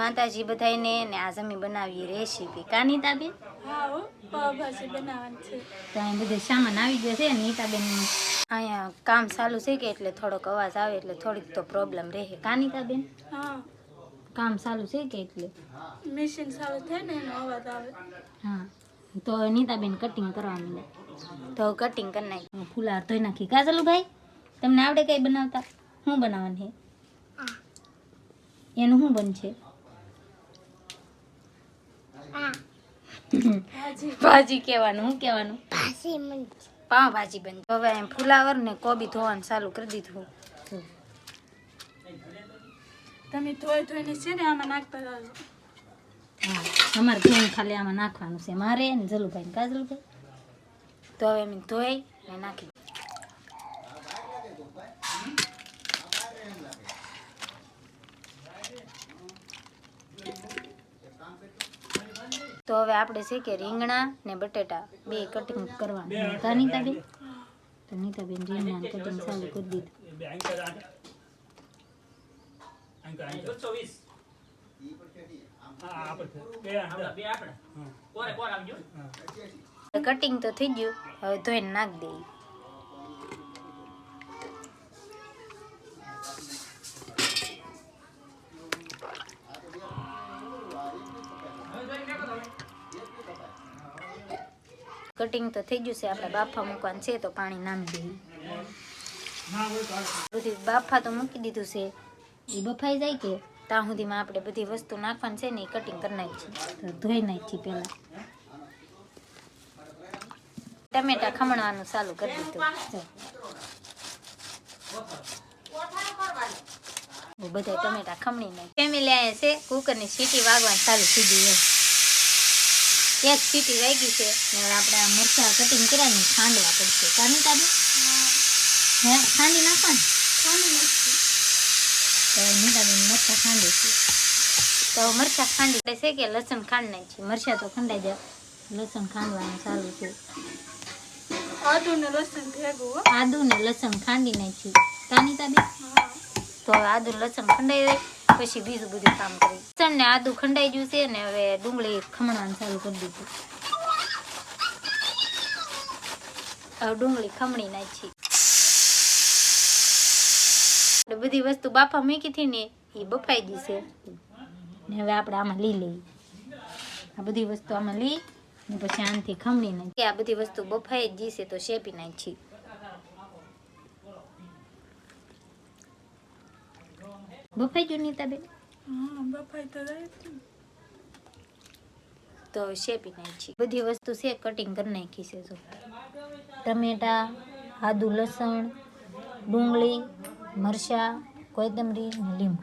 માતાજી બધાને ને આજ અમે બનાવીએ રેસીપી કા નીતાબેન? હા હો, પાવભાજી બનાવવાની છે. તો અહીં બધે સામાન આવી ગયો છે. નીતાબેન અહીંયા કામ ચાલુ છે કે એટલે થોડોક અવાજ આવે એટલે થોડીક તો પ્રોબ્લેમ રહે કા નીતાબેન? હા, કામ ચાલુ છે કે એટલે મશીન ચાલુ થાય ને એનો અવાજ આવે. હા, તો નીતાબેન કટિંગ કરવા માંડે તો કટિંગ કરી નાખી. ફુલાર ધોઈ નાખી. કાજલભાઈ તમને આવડે કઈ બનાવતા? શું બનાવવાનું છે? એનું શું બનશે? ભાજી કહેવાનું. શું કહેવાનું? પાવભાજી બન. હવે એમ ફુલાવર ને કોબી ધોવાનું ચાલુ કરી દીધું. તમે ધોઈને છે ને આમાં નાખતા જાજો. હા, અમારે ધોઈને ખાલી આમાં નાખવાનું છે મારે ને જલુભાઈ ને કાજલભાઈ. તો હવે એમ ધોઈ ને નાખી. તો હવે આપણે છે કે રીંગણા ને બટેટા બે કટિંગ કરવાનું. કા નીતાબેન? તો નીતાબેન રીંગણા કટિંગ ચાલુ કરી દીધું. કટિંગ તો થઈ ગયું. હવે ધોઈને નાખ દઈએ. કટિંગ તો થઈ ગયું છે. આપણે બાફા મૂકવાનું છે તો પાણી નામી દઈએ. બધી બાફા તો મૂકી દીધું છે. એ બફાઈ જાય કે ત્યાં સુધીમાં આપણે બધી વસ્તુ નાખવાની છે ને એ કટિંગ કરી નાખીએ. તો ધોઈ નાખીએ પહેલાં. ટમેટા ખમણવાનું ચાલુ કરી દીધું. બધા ટમેટા ખમણી નાખી. ફેમિલી અહીંયા છે કુકરની સીટી વાગવાની ચાલુ થઈ ગઈ. એક સીટી વાગી છે ને આપણે આ મરચાં કટિંગ કર્યા ને ખાંડવા પડશે. કાની તાબે હે ખાંડી નાખવાનું. તો નીતાબેન મરચાં ખાંડે છે. તો મરચાં ખાંડી છે કે લસણ ખાંડ નાખી. મરચાં તો ખંડાઈ જાય. લસણ ખાંડવાનું ચાલુ છે. આદુ ને લસણ ભેગું. આદુ ને લસણ ખાંડી નાખી. કાની તાબે તો આદુ લસણ ખંડાઈ જાય પછી બીજું બધું કામ કરી. લસણ ને આદુ ખંડાઈ ગયું છે ને હવે ડુંગળી ખમણવાનું ચાલુ કરી દીધું. હવે ડુંગળી ખમણી નાખી. બધી વસ્તુ બાફા મૂકી હતી ને એ બફાઈ ગઈ છે ને હવે આપણે આમાં લઈ લઈએ. આ બધી વસ્તુ આમાં લઈ ને પછી આનાથી ખમણી નાખી. આ બધી વસ્તુ બફાઈ જ ગઈ છે તો શેપી નાખી. બફાઈ ગયું નીતાબેન? હા, બફાઈ તો જાય છે. તો શેપી નાખી. બધી વસ્તુ છે કટિંગ કરી નાખી છે. જો ટમેટા, આદુ લસણ, ડુંગળી, મરચાં, કોથમરી ને લીંબુ.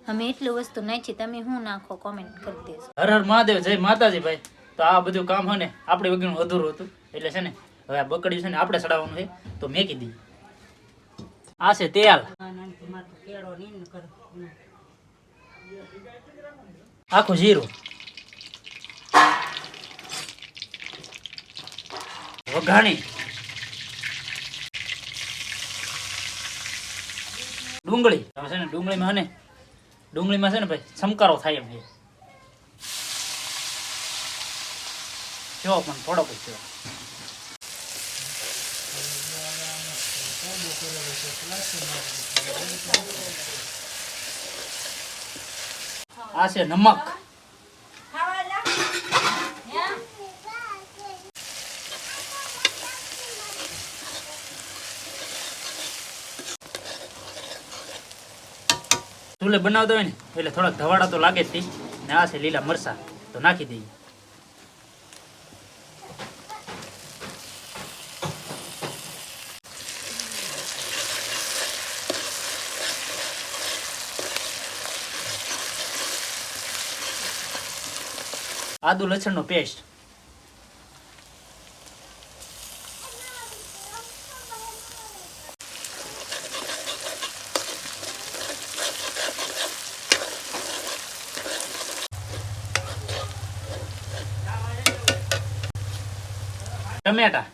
અમે એટલું વસ્તુ નાખી. તમે શું નાખો કોમેન્ટ કરી દેજો. હર હર મહાદેવ, જય માતાજી ભાઈ. તો આ બધું કામ છે ને આપણે વગરનું અધૂરું હતું એટલે છે ને હવે આ બકડી છે ને આપણે ચડાવવાનું છે તો મેકી દઈએ. આ છે તેલ, આખું જીરું, વઘાણી, ડુંગળી. હવે છે ને ડુંગળીમાં છે ને ભાઈ ચમકારો થાય એમ છે. જો પણ થોડોક જ છે. આ છે નમક, ચૂલે બનાવતો હોય ને એટલે થોડાક ધવાડા તો લાગે જ થી. ને આ છે લીલા મરચા તો નાખી દઈએ. આદુ લસણનો પેસ્ટ, ટમેટા,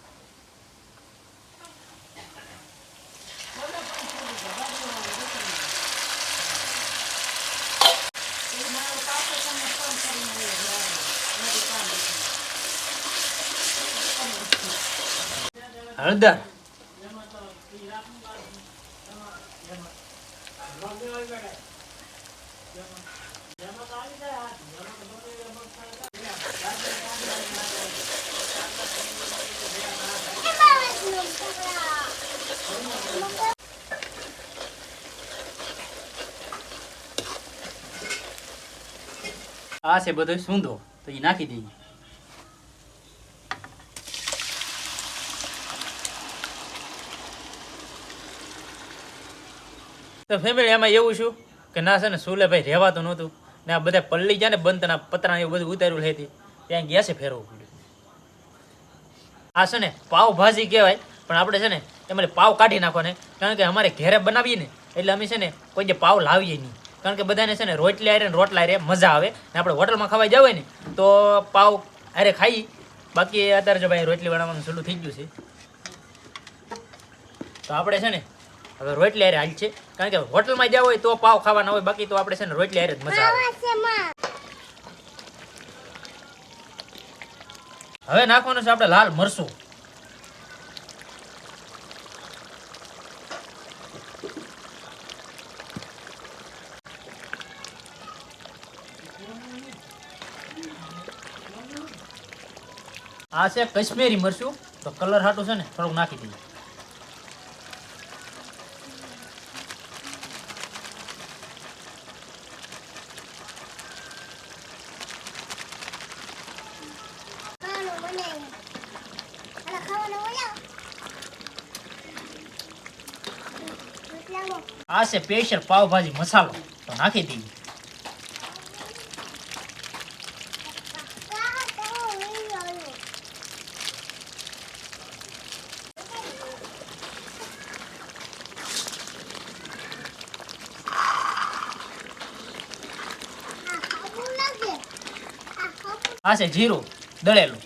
હળદર, આ છે બધો સૂંધો, તો એ નાખી દઈએ. તો ફેમિલી એમાં એવું છું કે ના છે ને સુલે ભાઈ રહેવાતું નહોતું ને આ બધા પલ્લી ગયા ને બંધના પતરા એવું બધું ઉતાર્યું હતી ત્યાં ગેસે ફેરવવું પડ્યું. આ છે ને પાવભાજી કહેવાય, પણ આપણે છે ને એમાં પાવ કાઢી નાખવાને, કારણ કે અમારે ઘેરે બનાવીએ ને એટલે અમે છે ને કોઈ જે પાવ લાવીએ નહીં, કારણ કે બધાને છે ને રોટલી આરે ને રોટલા આરે મજા આવે ને આપણે હોટલમાં ખાવા જાવ ને તો પાવ અરે ખાઈ. બાકી અત્યારે જો ભાઈ રોટલી બનાવવાનું ચાલુ થઈ ગયું છે તો આપણે છે ને હવે રોટલી આરે હાલ છે, કારણ કે હોટલમાં જાવ હોય તો પાવ ખાવાના હોય, બાકી તો આપણે છે ને રોટલી આરે જ મજા આવે. હવે નાખવાનું છે આપણે લાલ મરચું. આ છે કશ્મીરી મરચું, તો કલર હાટું છે ને થોડુંક નાખી દઈએ. આ છે સ્પેશિયલ પાવભાજી મસાલો, તો નાખી દઈએ. આ છે જીરું દળેલું.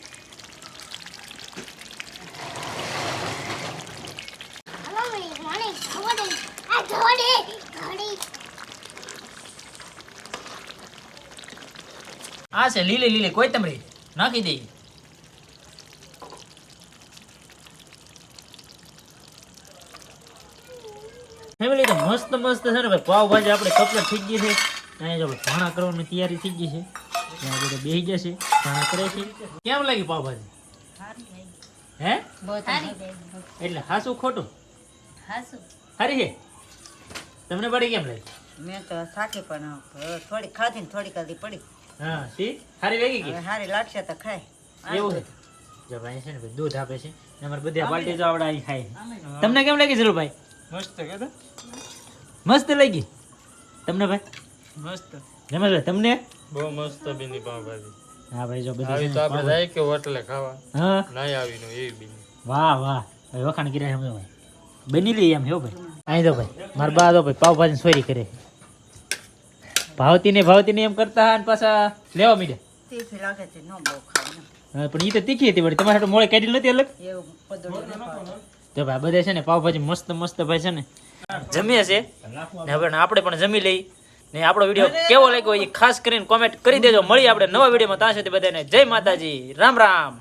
આ છે લીલી લીલી કોથમરી, નાખી દઈએ. ફેમિલી તો મસ્ત મસ્ત છે ને ભાઈ પાવભાજી આપણે કપલેટ થઈ ગઈ છે. અહીંયા જો ભાણા કરવાની તૈયારી થઈ ગઈ છે, ત્યાં બધા બેસી જશે, ભાણા કરે છે. કેમ લાગી પાવભાજી? હે એટલે હાસું ખોટું? સારી છે. તમને પડી કેમ લાગી? મેં તો થાકી પણ થોડી ખાધી ને થોડી ખાધી પડી. હા ઠીક, સારી લાગી ગઈ. સારી લાગશે તો ખાય. એવું છે. જો ભાઈ છે ને ભાઈ દૂધ આપે છે, અમારે બધા પાર્ટી જો આવડા અહીં ખાય. તમને કેમ લાગી જરૂર ભાઈ? મસ્ત કે મસ્ત લાગી તમને ભાઈ? મસ્ત રમેશભાઈ તમને? બહુ મસ્ત બીની પાવભાજી. હા ભાઈ જો આવી તો આપણે જાય કે હોટલે ખાવા હા નહીં આવીનો એવી બીની. વાહ વાહ ભાઈ વખાણ કર્યા એમ ભાઈ બની લઈએ એમ હો ભાઈ. અહીં તો ભાઈ મારા બા તો ભાઈ પાવભાજી સોરી કરે, ભાવતી ને એમ કરતા અને પાછા લેવા મીડ્યા. તીખી લાગે છે, ન બહુ ખાવ ને. હા પણ એ તો તીખી હતી વળી, તમારે મોળે કાઢી નથી અલગ. એવું બધું ન ખાવ. તો ભાઈ બધા છે ને પાવભાજી મસ્ત મસ્ત ભાઈ છે ને જમીએ છે ને હવે આપણે પણ જમી લઈ ને. આપણો વિડીયો કેવો લાગ્યો એ ખાસ કરીને કોમેન્ટ કરી દેજો. મળી આપણે નવા વિડીયોમાં. ત્યાં સુધી બધાને જય માતાજી, રામ રામ.